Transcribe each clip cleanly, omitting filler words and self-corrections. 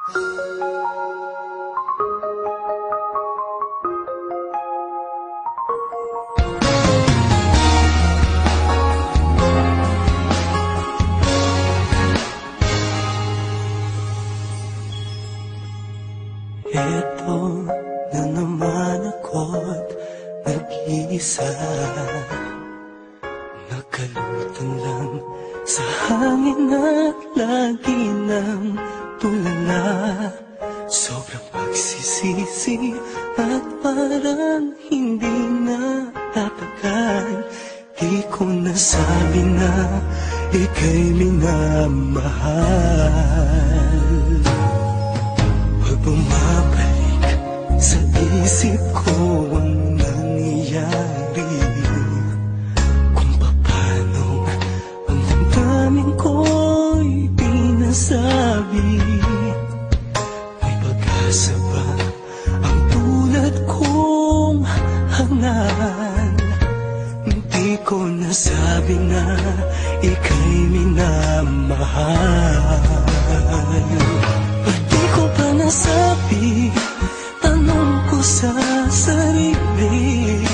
Eto na naman ako't nag-iisa, nakalutang lang sa hangin at lagi ng tulala. Sobrang pagsisisi at parang hindi na tatagal. Di ko nasabi na ika'y minamahal. Pag bumabalik sa isip ko ang nangyayari, kung paano ang damdamin ko'y pinasabi. May pag-asa ba ang tulad kong hangal? Hindi ko nasabi na ika'y minamahal. Ba't di ko pa nasabi, tanong ko sa sarili.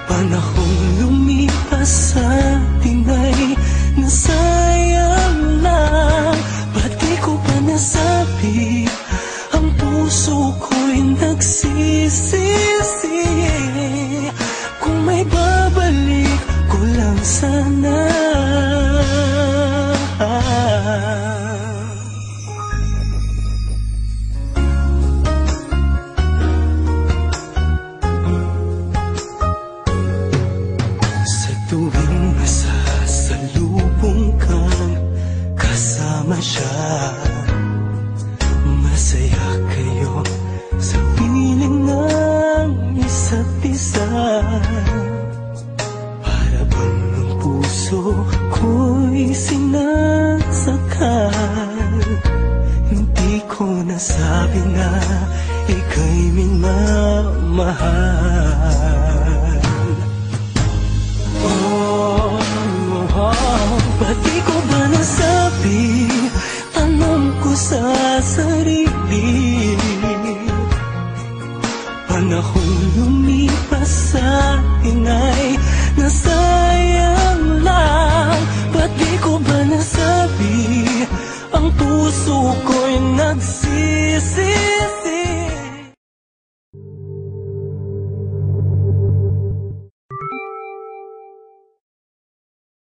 Panahong lumipas sa atin ay nasayang lang. Ba't di ko pa nasabi, ang puso ko'y nagsisisi. Kung may babalik ko lang sana. Sa tuwing masasalubong kang kasama siya, masaya kayo sa piling ng isa't isa. Para bang ang puso ko'y sinasakal. Hindi ko nasabi na ika'y minamahal.